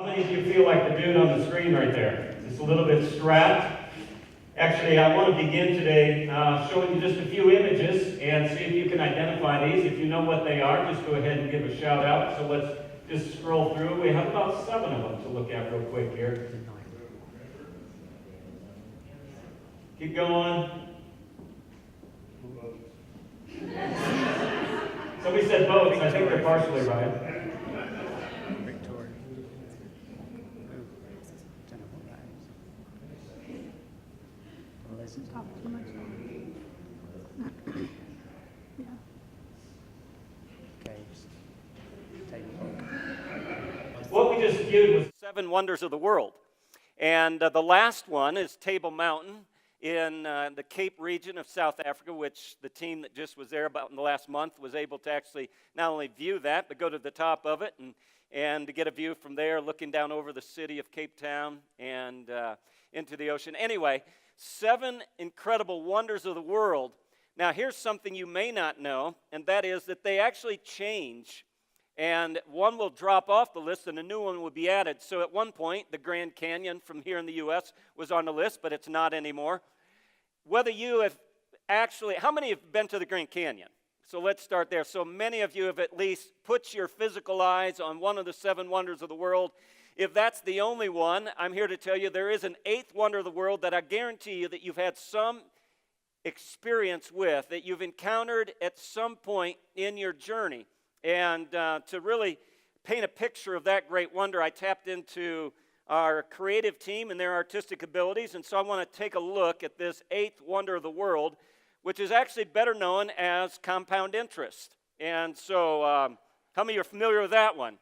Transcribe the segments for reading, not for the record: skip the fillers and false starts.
How many of you feel like the dude on the screen right there? Just a little bit strapped. Actually, I want to begin today showing you just a few images and see if you can identify these. If you know what they are, just go ahead and give a shout out. So let's just scroll through. We have about 7 of them to look at real quick here. Keep going. Somebody said boats. I think they're partially right. What we just viewed was 7 wonders of the world. And the last one is Table Mountain in the Cape region of South Africa, which the team that just was there about in the last month was able to actually not only view that, but go to the top of it and to get a view from there, looking down over the city of Cape Town and into the ocean. Anyway, 7 incredible wonders of the world. Now, here's something you may not know, and that is that they actually change. And one will drop off the list and a new one will be added. So at one point, the Grand Canyon from here in the U.S. was on the list, but it's not anymore. Whether you have actually, how many have been to the Grand Canyon? So let's start there. So many of you have at least put your physical eyes on one of the 7 wonders of the world. If that's the only one, I'm here to tell you there is an 8th wonder of the world that I guarantee you that you've had some experience with, that you've encountered at some point in your journey. And to really paint a picture of that great wonder, I tapped into our creative team and their artistic abilities. And so I want to take a look at this 8th wonder of the world, which is actually better known as compound interest. And so how many are familiar with that one?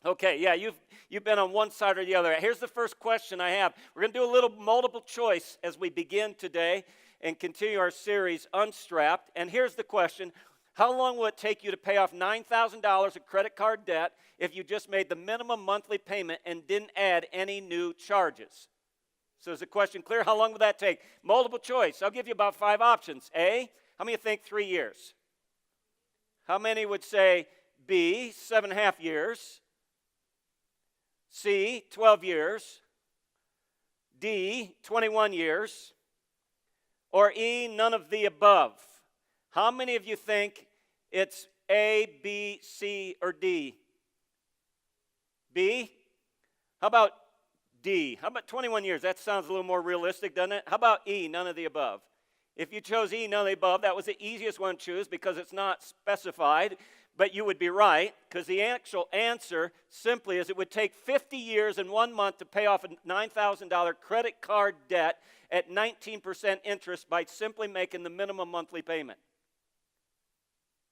Okay, yeah, you've been on one side or the other. Here's the first question I have. We're going to do a little multiple choice as we begin today and continue our series, Unstrapped. And here's the question. How long will it take you to pay off $9,000 of credit card debt if you just made the minimum monthly payment and didn't add any new charges? So is the question clear? How long will that take? Multiple choice. I'll give you about 5 options. A, how many think 3 years? How many would say B, 7.5 years? C, 12 years? D, 21 years? Or E, none of the above? How many of you think it's A, B, C, or D? B? How about D? How about 21 years? That sounds a little more realistic, doesn't it? How about E, none of the above? If you chose E, none of the above, that was the easiest one to choose because it's not specified, but you would be right because the actual answer simply is it would take 50 years and 1 month to pay off a $9,000 credit card debt at 19% interest by simply making the minimum monthly payment.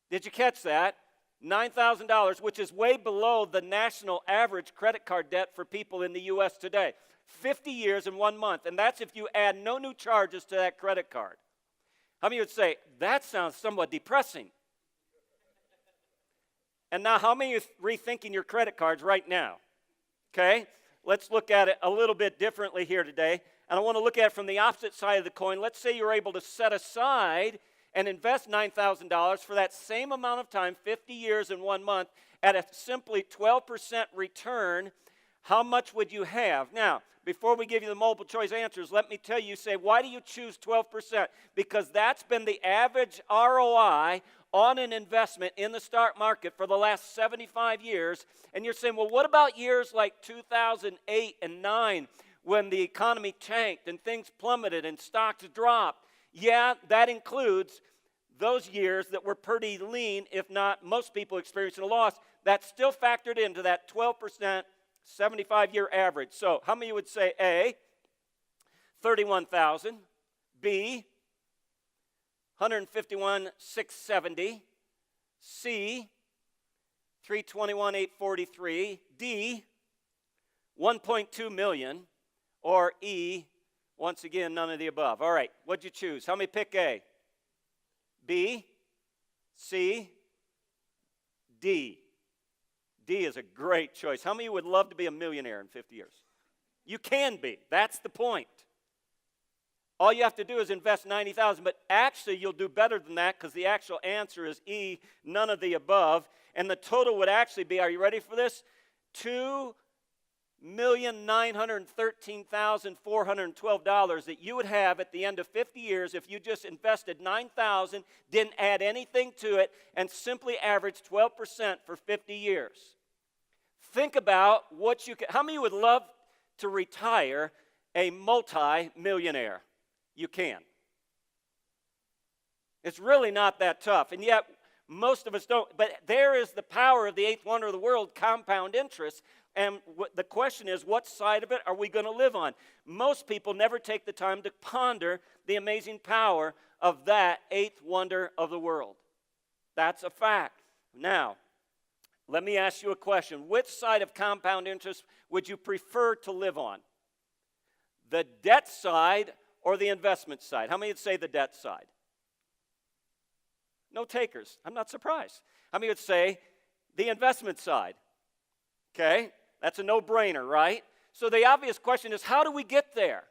Did you catch that? $9,000, which is way below the national average credit card debt for people in the U.S. today. 50 years and 1 month, and that's if you add no new charges to that credit card. How many would say, that sounds somewhat depressing? And now, how many are rethinking your credit cards right now? Okay, let's look at it a little bit differently here today. And I want to look at it from the opposite side of the coin. Let's say you're able to set aside and invest $9,000 for that same amount of time, 50 years and 1 month, at a simply 12% return. How much would you have? Now, before we give you the multiple choice answers, let me tell you, say, why do you choose 12%? Because that's been the average ROI on an investment in the stock market for the last 75 years. And you're saying, well, what about years like 2008 and 9 when the economy tanked and things plummeted and stocks dropped? Yeah, that includes those years that were pretty lean, if not most people experiencing a loss. That's still factored into that 12% 75-year average. So how many would say A, 31,000, B, 151,670, C, 321,843, D, 1.2 million, or E, once again, none of the above. All right, what'd you choose? How many pick A? B, C, D. D is a great choice. How many would love to be a millionaire in 50 years? You can be. That's the point. All you have to do is invest $90,000, but actually you'll do better than that because the actual answer is E, none of the above, and the total would actually be, are you ready for this? $2,000,000 $8,913,412 that you would have at the end of 50 years if you just invested $9,000, didn't add anything to it, and simply averaged 12% for 50 years. Think about what you can. How many would love to retire a multi-millionaire? You can. It's really not that tough, and yet most of us don't. But there is the power of the eighth wonder of the world, compound interest. And the question is, what side of it are we going to live on? Most people never take the time to ponder the amazing power of that eighth wonder of the world. That's a fact. Now, let me ask you a question. Which side of compound interest would you prefer to live on? The debt side or the investment side? How many would say the debt side? No takers. I'm not surprised. How many would say the investment side? Okay, that's a no-brainer, right? So the obvious question is, how do we get there?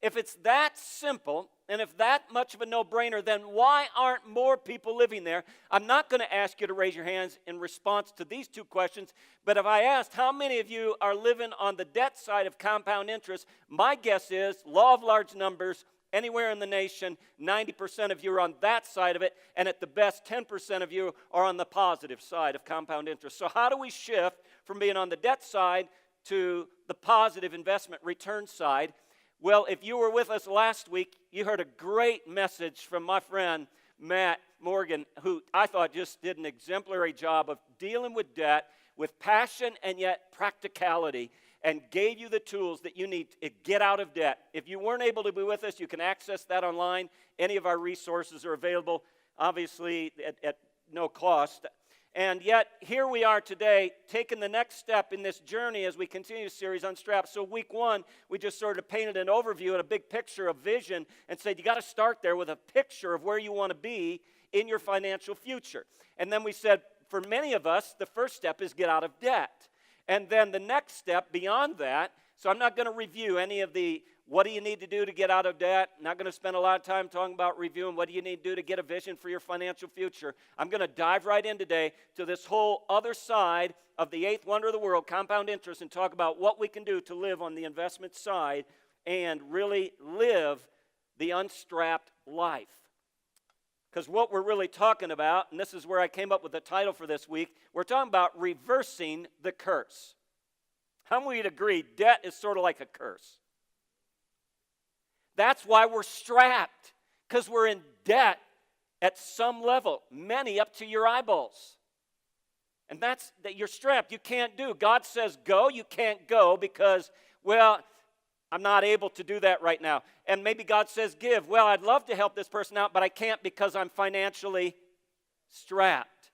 If it's that simple, and if that much of a no-brainer, then why aren't more people living there? I'm not going to ask you to raise your hands in response to these two questions, but if I asked how many of you are living on the debt side of compound interest, my guess is, law of large numbers, anywhere in the nation, 90% of you are on that side of it, and at the best, 10% of you are on the positive side of compound interest. So how do we shift from being on the debt side to the positive investment return side? Well, if you were with us last week, you heard a great message from my friend Matt Morgan, who I thought just did an exemplary job of dealing with debt with passion and yet practicality, and gave you the tools that you need to get out of debt. If you weren't able to be with us, you can access that online. Any of our resources are available, obviously at no cost. And yet, here we are today, taking the next step in this journey as we continue the series Unstrapped. So week one, we just sort of painted an overview and a big picture of vision and said you got to start there with a picture of where you want to be in your financial future. And then we said, for many of us, the first step is get out of debt. And then the next step beyond that, so I'm not going to review any of the what do you need to do to get out of debt. I'm not going to spend a lot of time talking about reviewing what do you need to do to get a vision for your financial future. I'm going to dive right in today to this whole other side of the eighth wonder of the world, compound interest, and talk about what we can do to live on the investment side and really live the unstrapped life. Because what we're really talking about, and this is where I came up with the title for this week, we're talking about reversing the curse. How many would agree debt is sort of like a curse? That's why we're strapped, because we're in debt at some level, many up to your eyeballs. And that's that you're strapped. You can't do. God says go, you can't go because, well, I'm not able to do that right now. And maybe God says give. Well, I'd love to help this person out, but I can't because I'm financially strapped.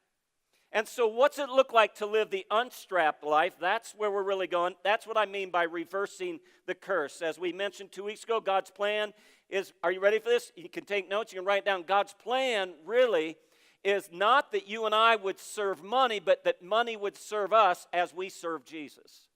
And so what's it look like to live the unstrapped life? That's where we're really going. That's what I mean by reversing the curse. As we mentioned 2 weeks ago, God's plan is, are you ready for this? You can take notes, you can write down. God's plan really is not that you and I would serve money, but that money would serve us as we serve Jesus.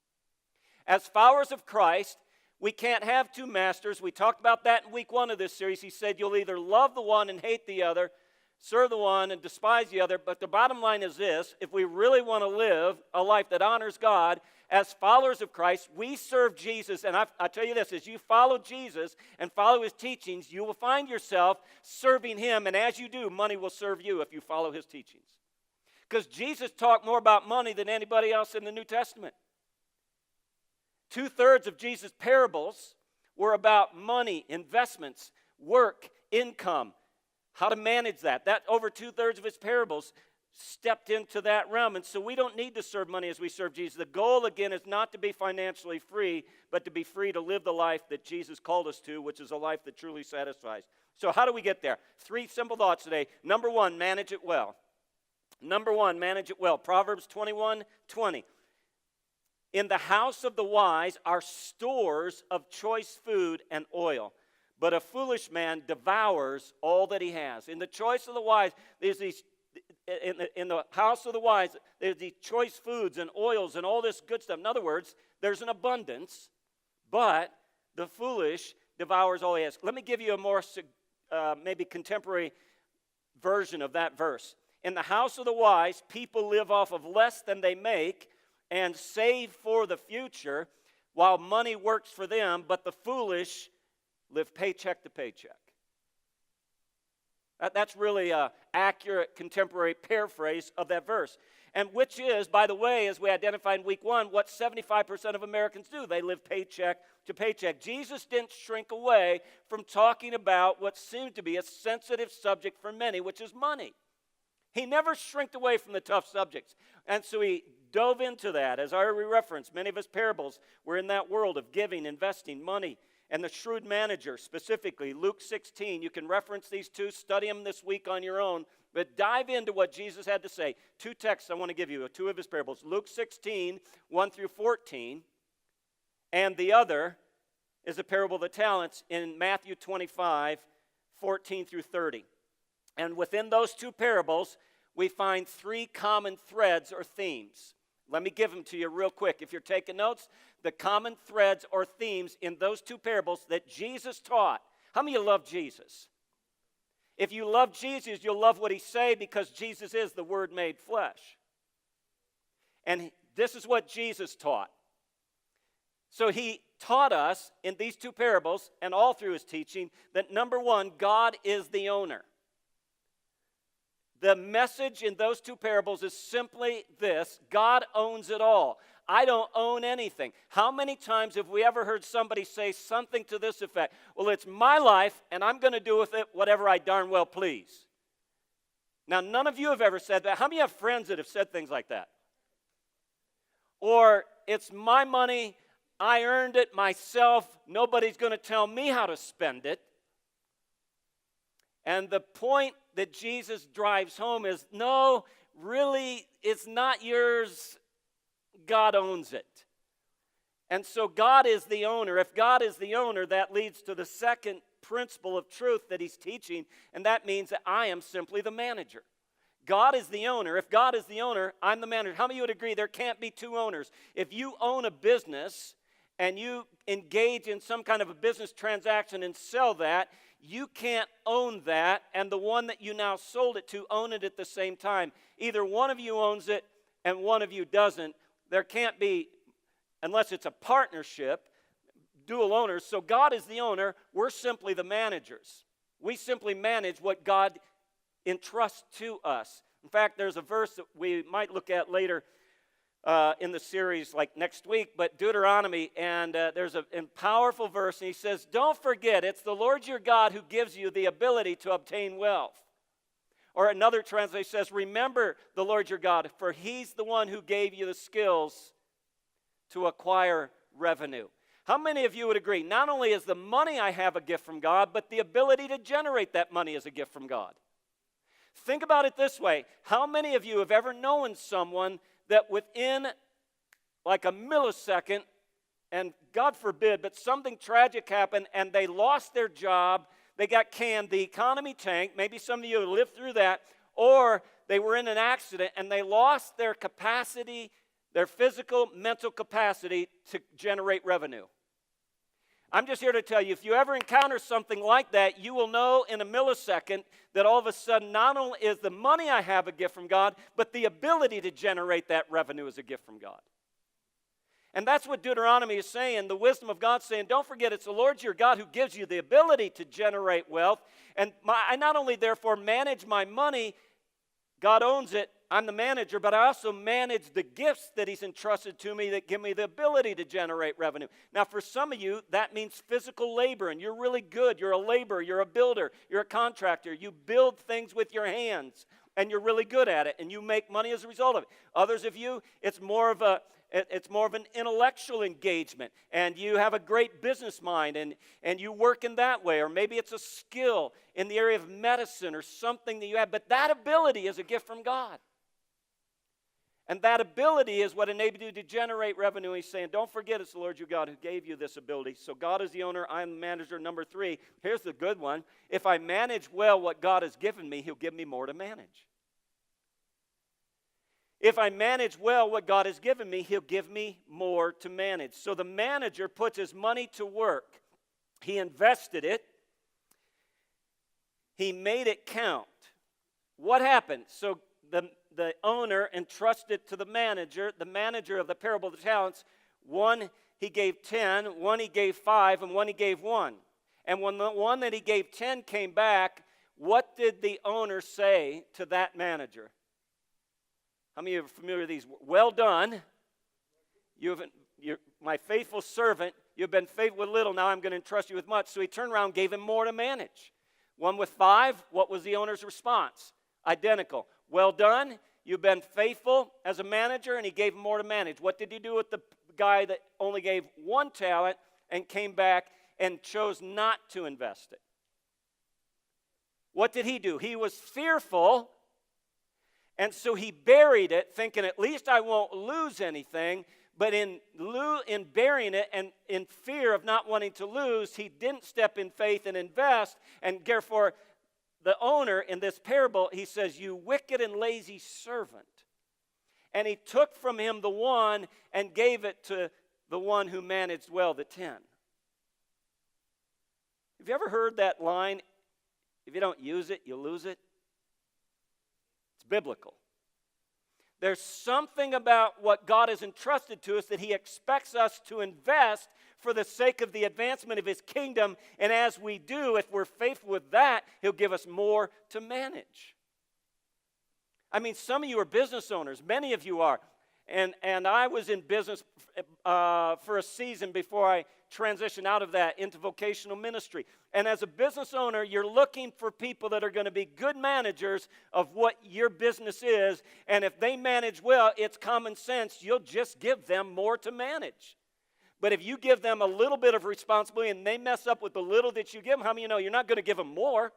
As followers of Christ, we can't have two masters. We talked about that in week one of this series. He said you'll either love the one and hate the other, serve the one and despise the other. But the bottom line is this: if we really want to live a life that honors God, as followers of Christ, we serve Jesus. And I tell you this, as you follow Jesus and follow his teachings, you will find yourself serving him. And as you do, money will serve you if you follow his teachings. Because Jesus talked more about money than anybody else in the New Testament. 2/3 of Jesus' parables were about money, investments, work, income, how to manage that. That over 2/3 of his parables stepped into that realm. And so we don't need to serve money as we serve Jesus. The goal, again, is not to be financially free, but to be free to live the life that Jesus called us to, which is a life that truly satisfies. So how do we get there? 3 simple thoughts today. Number one, manage it well. Number one, manage it well. Proverbs 21:20. In the house of the wise are stores of choice food and oil, but a foolish man devours all that he has. In the choice of the wise, there's these, in the house of the wise, there's these choice foods and oils and all this good stuff. In other words, there's an abundance, but the foolish devours all he has. Let me give you a more maybe contemporary version of that verse. In the house of the wise, people live off of less than they make and save for the future, while money works for them, but the foolish live paycheck to paycheck. That's really an accurate contemporary paraphrase of that verse. And which is, by the way, as we identified in week 1, what 75% of Americans do. They live paycheck to paycheck. Jesus didn't shrink away from talking about what seemed to be a sensitive subject for many, which is money. He never shrinked away from the tough subjects. And so he dove into that. As I already referenced, many of his parables were in that world of giving, investing, money, and the shrewd manager, specifically Luke 16. You can reference these two, study them this week on your own, but dive into what Jesus had to say. 2 texts I want to give you, 2 of his parables. Luke 16, 1 through 14, and the other is the parable of the talents in Matthew 25, 14 through 30. And within those 2 parables, we find 3 common threads or themes. Let me give them to you real quick. If you're taking notes, the common threads or themes in those 2 parables that Jesus taught. How many of you love Jesus? If you love Jesus, you'll love what he says because Jesus is the Word made flesh. And this is what Jesus taught. So he taught us in these 2 parables and all through his teaching that number 1, God is the owner. The message in those 2 parables is simply this: God owns it all. I don't own anything. How many times have we ever heard somebody say something to this effect? Well, it's my life, and I'm going to do with it whatever I darn well please. Now, none of you have ever said that. How many have friends that have said things like that? Or, it's my money, I earned it myself, nobody's going to tell me how to spend it. And the point that Jesus drives home is, no, really, it's not yours. God owns it. And so God is the owner. If God is the owner, that leads to the second principle of truth that he's teaching, and that means that I am simply the manager. God is the owner. If God is the owner, I'm the manager. How many of you would agree there can't be 2 owners? If you own a business and you engage in some kind of a business transaction and sell that, you can't own that and the one that you now sold it to own it at the same time. Either one of you owns it and one of you doesn't. There can't be, unless it's a partnership, dual owners. So God is the owner. We're simply the managers. We simply manage what God entrusts to us. In fact, there's a verse that we might look at later in the series, like next week, but Deuteronomy, and there's a powerful verse, and he says, don't forget, it's the Lord your God who gives you the ability to obtain wealth. Or another translation says, remember the Lord your God, for he's the one who gave you the skills to acquire revenue. How many of you would agree, not only is the money I have a gift from God, but the ability to generate that money is a gift from God? Think about it this way. How many of you have ever known someone that within like a millisecond, and God forbid, but something tragic happened and they lost their job, they got canned, the economy tanked, maybe some of you lived through that, or they were in an accident and they lost their capacity, their physical, mental capacity to generate revenue. I'm just here to tell you, if you ever encounter something like that, you will know in a millisecond that all of a sudden not only is the money I have a gift from God, but the ability to generate that revenue is a gift from God. And that's what Deuteronomy is saying. The wisdom of God saying, don't forget, it's the Lord your God who gives you the ability to generate wealth. And I not only therefore manage my money, God owns it, I'm the manager, but I also manage the gifts that he's entrusted to me that give me the ability to generate revenue. Now, for some of you, that means physical labor, and you're really good. You're a laborer, you're a builder, you're a contractor. You build things with your hands, and you're really good at it, and you make money as a result of it. Others of you, it's more of an intellectual engagement, and you have a great business mind, and you work in that way. Or maybe it's a skill in the area of medicine or something that you have. But that ability is a gift from God. And that ability is what enabled you to generate revenue. He's saying, don't forget it's the Lord your God who gave you this ability. So God is the owner, I'm the manager. Number 3, here's the good one. If I manage well what God has given me, he'll give me more to manage. If I manage well what God has given me, he'll give me more to manage. So the manager puts his money to work. He invested it. He made it count. What happened? So the owner entrusted to the manager of the parable of the talents. One, he gave 10, one he gave 5, and one he gave 1. And when the one that he gave 10 came back, what did the owner say to that manager? How many of you are familiar with these? Well done. You're my faithful servant. You've been faithful with little. Now I'm going to entrust you with much. So he turned around and gave him more to manage. One with 5, what was the owner's response? Identical. Well done. You've been faithful as a manager, and he gave him more to manage. What did he do with the guy that only gave 1 talent and came back and chose not to invest it? What did he do? He was fearful, and so he buried it, thinking at least I won't lose anything. But in burying it and in fear of not wanting to lose, he didn't step in faith and invest. And therefore, the owner in this parable, he says, "You wicked and lazy servant." And he took from him the 1 and gave it to the one who managed well the 10. Have you ever heard that line, if you don't use it, you lose it? It's biblical. There's something about what God has entrusted to us that he expects us to invest for the sake of the advancement of his kingdom. And as we do, if we're faithful with that, he'll give us more to manage. I mean, some of you are business owners. Many of you are. And I was in business for a season before I transitioned out of that into vocational ministry. And as a business owner, you're looking for people that are going to be good managers of what your business is. And if they manage well, it's common sense. You'll just give them more to manage. But if you give them a little bit of responsibility and they mess up with the little that you give them, how many of you know you're not going to give them more?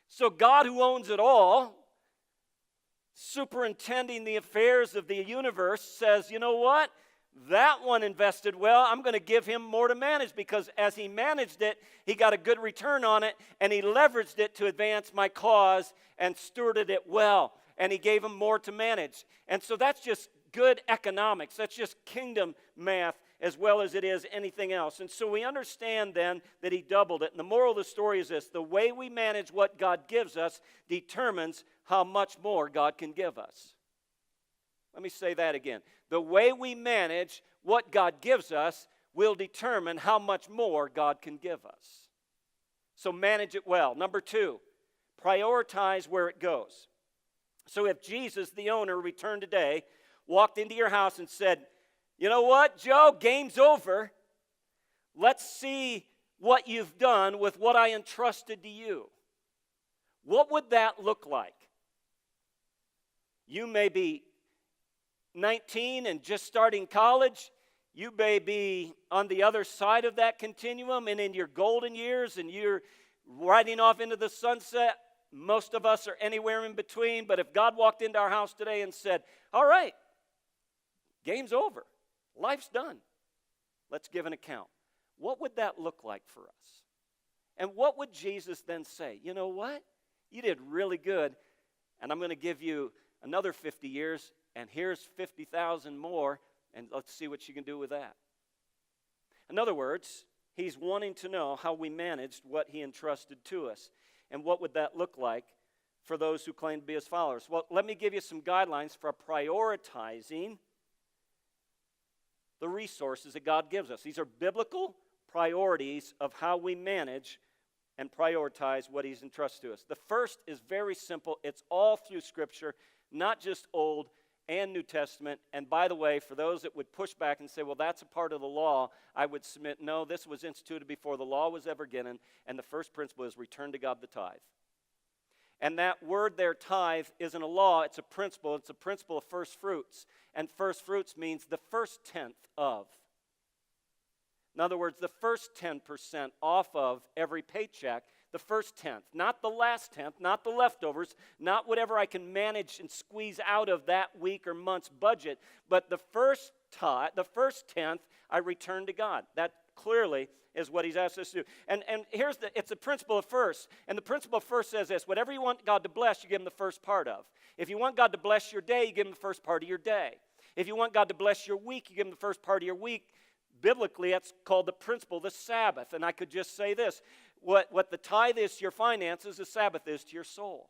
So God, who owns it all, superintending the affairs of the universe, says, you know what? That one invested well. I'm going to give him more to manage, because as he managed it, he got a good return on it, and he leveraged it to advance my cause and stewarded it well. And he gave him more to manage. And so that's just good economics. That's just kingdom math as well as it is anything else. And so we understand then that he doubled it. And the moral of the story is this: the way we manage what God gives us determines how much more God can give us. Let me say that again. The way we manage what God gives us will determine how much more God can give us. So manage it well. Number 2, prioritize where it goes. So if Jesus, the owner, returned today, walked into your house and said, you know what, Joe, game's over. Let's see what you've done with what I entrusted to you. What would that look like? You may be 19 and just starting college. You may be on the other side of that continuum and in your golden years, and you're riding off into the sunset. Most of us are anywhere in between. But if God walked into our house today and said, all right, game's over, life's done, let's give an account, what would that look like for us? And what would Jesus then say? You know what? You did really good, and I'm going to give you another 50 years, and here's 50,000 more, and let's see what you can do with that. In other words, he's wanting to know how we managed what he entrusted to us. And what would that look like for those who claim to be his followers? Well, let me give you some guidelines for prioritizing the resources that God gives us. These are biblical priorities of how we manage and prioritize what he's entrusted to us. The first is very simple. It's all through Scripture, not just Old and New Testament. And by the way, for those that would push back and say, well, that's a part of the law, I would submit, no, this was instituted before the law was ever given, and the first principle is return to God the tithe. And that word there, tithe, isn't a law, it's a principle. It's a principle of first fruits. And first fruits means the first tenth of. In other words, the first 10% off of every paycheck, the first tenth, not the last tenth, not the leftovers, not whatever I can manage and squeeze out of that week or month's budget, but the first tenth, I return to God. That clearly is what he's asked us to do. And it's a principle of first. And the principle of first says this: whatever you want God to bless, you give him the first part of. If you want God to bless your day, you give him the first part of your day. If you want God to bless your week, you give him the first part of your week. Biblically, that's called the principle, the Sabbath. And I could just say this: what the tithe is to your finances, the Sabbath is to your soul.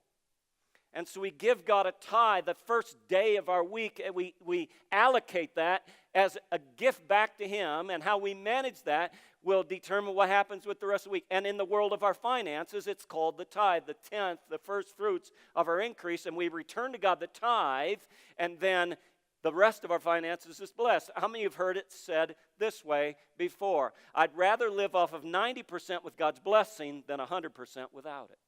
And so we give God a tithe the first day of our week, and we allocate that as a gift back to Him, and how we manage that will determine what happens with the rest of the week. And in the world of our finances, it's called the tithe, the tenth, the first fruits of our increase, and we return to God the tithe, and then the rest of our finances is blessed. How many have heard it said this way before? I'd rather live off of 90% with God's blessing than 100% without it.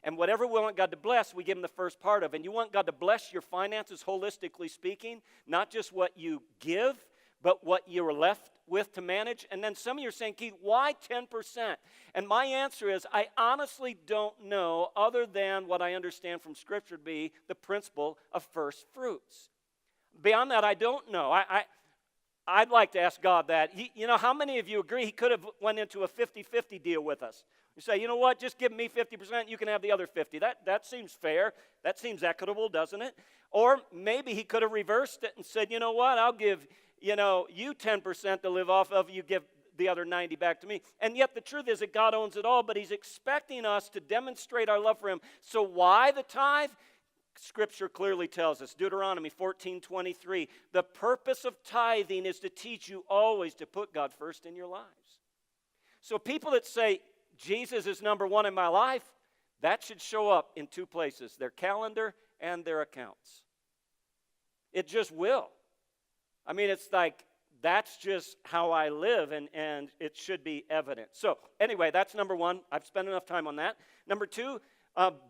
And whatever we want God to bless, we give Him the first part of. And you want God to bless your finances, holistically speaking, not just what you give, but what you're left with to manage. And then some of you are saying, Keith, why 10%? And my answer is, I honestly don't know, other than what I understand from Scripture to be the principle of first fruits. Beyond that, I don't know. I'd like to ask God that. How many of you agree He could have went into a 50-50 deal with us? You say, you know what, just give me 50%, you can have the other 50%. That seems fair. That seems equitable, doesn't it? Or maybe He could have reversed it and said, you know what, I'll give you 10% to live off of, you give the other 90 back to me. And yet the truth is that God owns it all, but He's expecting us to demonstrate our love for Him. So why the tithe? Scripture clearly tells us, Deuteronomy 14:23, the purpose of tithing is to teach you always to put God first in your lives. So people that say, Jesus is number one in my life, that should show up in two places, their calendar and their accounts. It just will. I mean, it's like, that's just how I live, and it should be evident. So anyway, that's number one. I've spent enough time on that. Number two,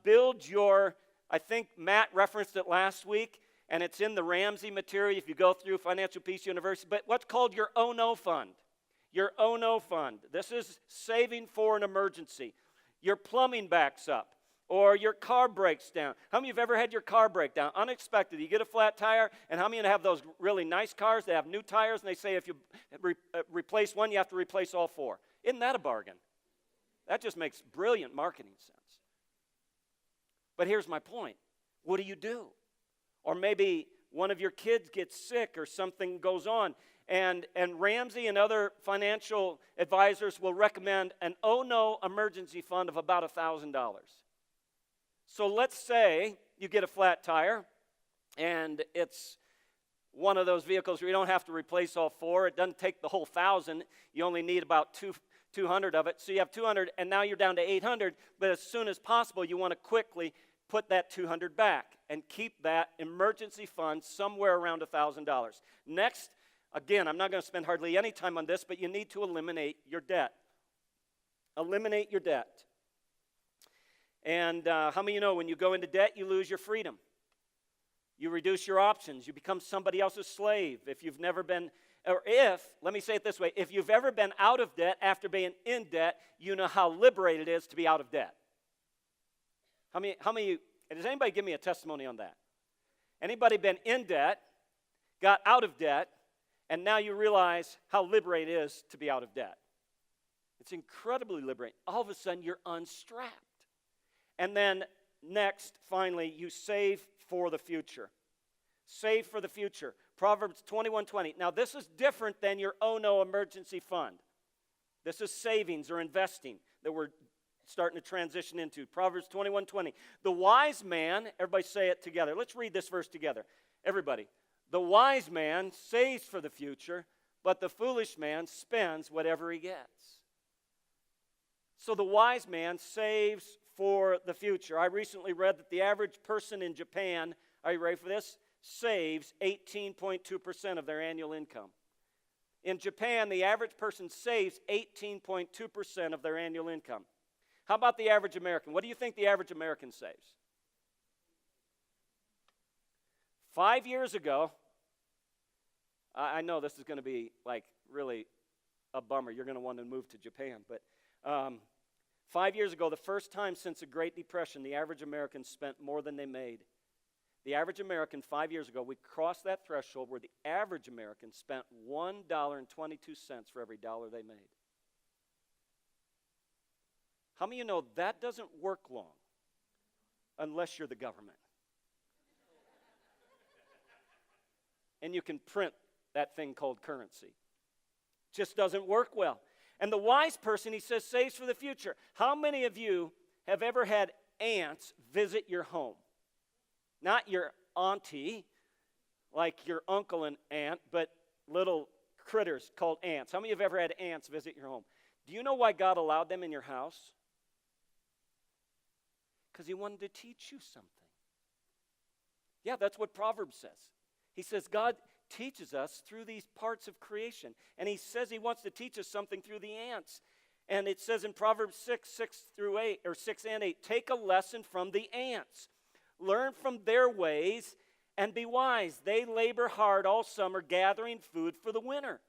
build your, I think Matt referenced it last week, and it's in the Ramsey material if you go through Financial Peace University, but what's called your Oh No Fund. Your Oh No Fund. This is saving for an emergency. Your plumbing backs up, or your car breaks down. How many of you have ever had your car break down? Unexpected. You get a flat tire, and how many of you have those really nice cars that have new tires, and they say if you replace one, you have to replace all four? Isn't that a bargain? That just makes brilliant marketing sense. But here's my point. What do you do? Or maybe one of your kids gets sick or something goes on, and Ramsey and other financial advisors will recommend an Oh No emergency fund of about $1,000. So let's say you get a flat tire, and it's one of those vehicles where you don't have to replace all four. It doesn't take the whole 1,000. You only need about 200 of it. So you have 200, and now you're down to 800. But as soon as possible, you want to quickly put that 200 back and keep that emergency fund somewhere around $1,000. Next, again, I'm not going to spend hardly any time on this, but you need to eliminate your debt. Eliminate your debt. And how many of you know when you go into debt, you lose your freedom? You reduce your options. You become somebody else's slave. If you've never been, let me say it this way, if you've ever been out of debt after being in debt, you know how liberated it is to be out of debt. How many, does anybody give me a testimony on that? Anybody been in debt, got out of debt, and now you realize how liberated it is to be out of debt? It's incredibly liberating. All of a sudden, you're unstrapped. And then next, finally, you save for the future. Save for the future. Proverbs 21:20. Now, this is different than your Oh No emergency fund. This is savings or investing that we're starting to transition into. Proverbs 21:20. The wise man, everybody say it together. Let's read this verse together. Everybody. The wise man saves for the future, but the foolish man spends whatever he gets. So the wise man saves for the future. I recently read that the average person in Japan, are you ready for this? Saves 18.2% of their annual income. In Japan, the average person saves 18.2% of their annual income. How about the average American? What do you think the average American saves? 5 years ago, I know this is going to be like really a bummer. You're going to want to move to Japan, but 5 years ago, the first time since the Great Depression, the average American spent more than they made. The average American 5 years ago, we crossed that threshold where the average American spent $1.22 for every dollar they made. How many of you know that doesn't work long unless you're the government? And you can print that thing called currency. Just doesn't work well. And the wise person, he says, saves for the future. How many of you have ever had ants visit your home. Not your auntie, like your uncle and aunt, but little critters called ants. How many of you have ever had ants visit your home? Do you know why God allowed them in your house? Because he wanted to teach you something. Yeah, that's what Proverbs says. He says God teaches us through these parts of creation. And he says he wants to teach us something through the ants. And it says in Proverbs 6 and 8, take a lesson from the ants. Learn from their ways and be wise. They labor hard all summer gathering food for the winter.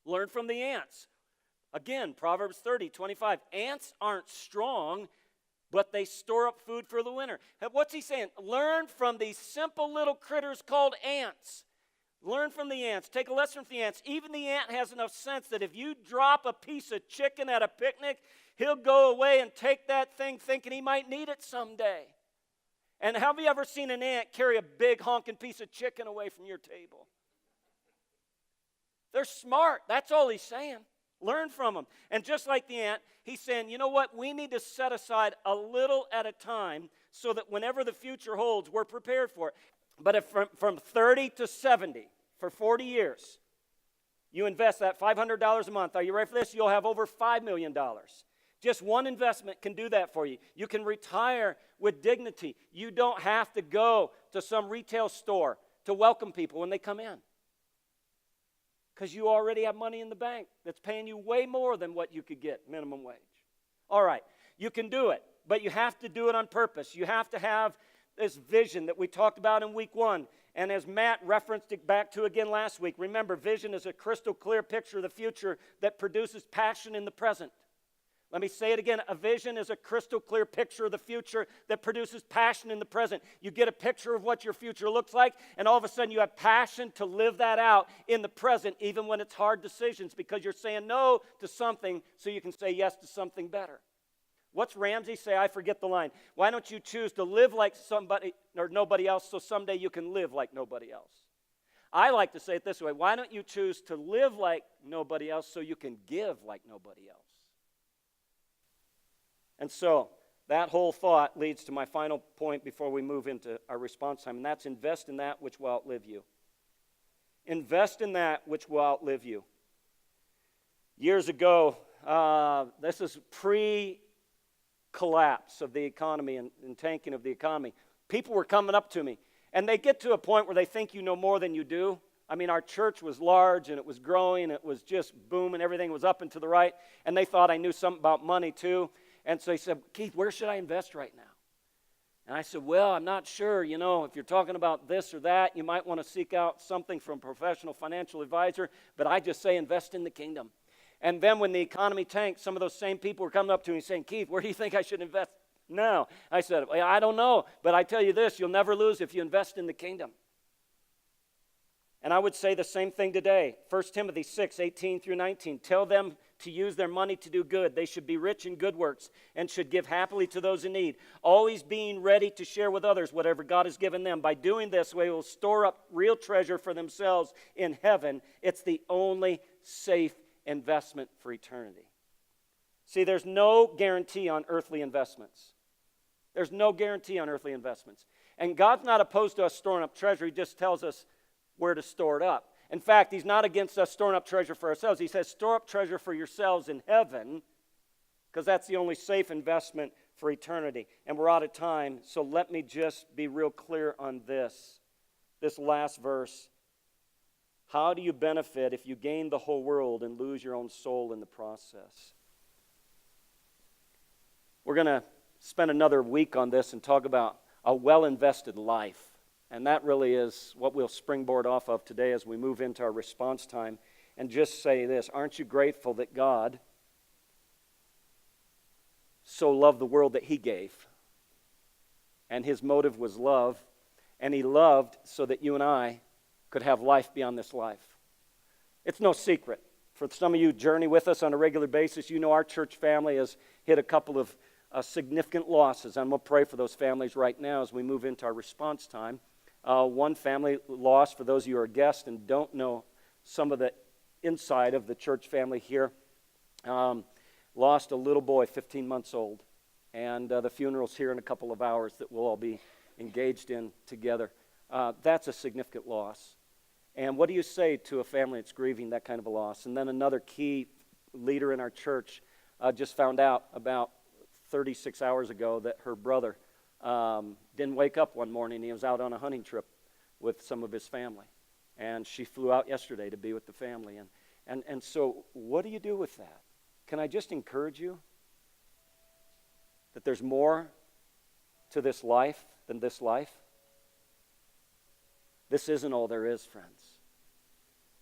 Learn from the ants. Again, Proverbs 30:25. Ants aren't strong, but they store up food for the winter. What's he saying? Learn from these simple little critters called ants. Learn from the ants. Take a lesson from the ants. Even the ant has enough sense that if you drop a piece of chicken at a picnic, he'll go away and take that thing thinking he might need it someday. And have you ever seen an ant carry a big honking piece of chicken away from your table? They're smart. That's all he's saying. Learn from them. And just like the ant, he's saying, you know what? We need to set aside a little at a time so that whenever the future holds, we're prepared for it. But if from 30 to 70, for 40 years, you invest that $500 a month, are you ready for this? You'll have over $5 million. Just one investment can do that for you. You can retire with dignity. You don't have to go to some retail store to welcome people when they come in, because you already have money in the bank that's paying you way more than what you could get minimum wage. All right, you can do it, but you have to do it on purpose. You have to have this vision that we talked about in week 1. And as Matt referenced it back to again last week, remember, vision is a crystal clear picture of the future that produces passion in the present. Let me say it again. A vision is a crystal clear picture of the future that produces passion in the present. You get a picture of what your future looks like, and all of a sudden you have passion to live that out in the present, even when it's hard decisions, because you're saying no to something so you can say yes to something better. What's Ramsey say? I forget the line. Why don't you choose to live like somebody or nobody else so someday you can live like nobody else? I like to say it this way. Why don't you choose to live like nobody else so you can give like nobody else? And so that whole thought leads to my final point before we move into our response time, and that's invest in that which will outlive you. Invest in that which will outlive you. Years ago, this is pre-collapse of the economy and tanking of the economy. People were coming up to me, and they get to a point where they think you know more than you do. I mean, our church was large, and it was growing. It was just booming. Everything was up and to the right, and they thought I knew something about money too. And so he said, Keith, where should I invest right now? And I said, well, I'm not sure. You know, if you're talking about this or that, you might want to seek out something from a professional financial advisor. But I just say invest in the kingdom. And then when the economy tanked, some of those same people were coming up to me saying, Keith, where do you think I should invest now? I said, well, I don't know. But I tell you this, you'll never lose if you invest in the kingdom. And I would say the same thing today. 1 Timothy 6:18-19. Tell them to use their money to do good. They should be rich in good works and should give happily to those in need, always being ready to share with others whatever God has given them. By doing this, they will store up real treasure for themselves in heaven. It's the only safe investment for eternity. See, there's no guarantee on earthly investments. There's no guarantee on earthly investments. And God's not opposed to us storing up treasure. He just tells us where to store it up. In fact, he's not against us storing up treasure for ourselves. He says, store up treasure for yourselves in heaven, because that's the only safe investment for eternity. And we're out of time, so let me just be real clear on this last verse. How do you benefit if you gain the whole world and lose your own soul in the process? We're going to spend another week on this and talk about a well-invested life. And that really is what we'll springboard off of today as we move into our response time. And just say this, aren't you grateful that God so loved the world that he gave? And his motive was love. And he loved so that you and I could have life beyond this life. It's no secret. For some of you who journey with us on a regular basis, you know our church family has hit a couple of significant losses. And we'll pray for those families right now as we move into our response time. One family lost, for those of you who are guests and don't know some of the inside of the church family here, lost a little boy, 15 months old. And the funeral's here in a couple of hours that we'll all be engaged in together. That's a significant loss. And what do you say to a family that's grieving that kind of a loss? And then another key leader in our church just found out about 36 hours ago that her brother didn't wake up one morning. He was out on a hunting trip with some of his family. And she flew out yesterday to be with the family. And so what do you do with that? Can I just encourage you that there's more to this life than this life? This isn't all there is, friends.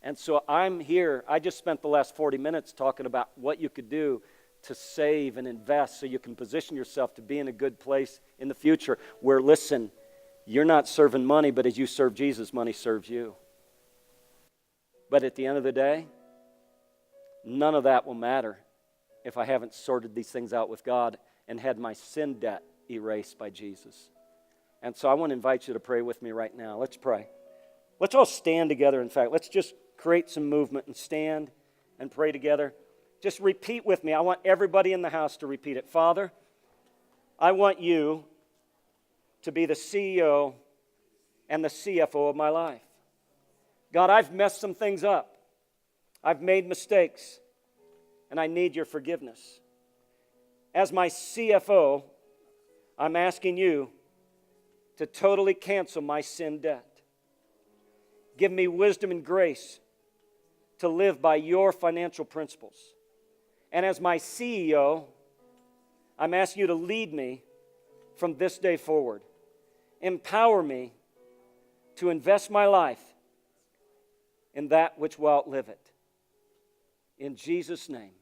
And so I'm here. I just spent the last 40 minutes talking about what you could do to save and invest so you can position yourself to be in a good place in the future where, listen, you're not serving money, but as you serve Jesus, money serves you. But at the end of the day, none of that will matter if I haven't sorted these things out with God and had my sin debt erased by Jesus. And so I want to invite you to pray with me right now. Let's pray. Let's all stand together. In fact, let's just create some movement and stand and pray together. Just repeat with me. I want everybody in the house to repeat it. Father, I want you to be the CEO and the CFO of my life. God, I've messed some things up. I've made mistakes, and I need your forgiveness. As my CFO, I'm asking you to totally cancel my sin debt. Give me wisdom and grace to live by your financial principles. And as my CEO, I'm asking you to lead me from this day forward. Empower me to invest my life in that which will outlive it. In Jesus' name.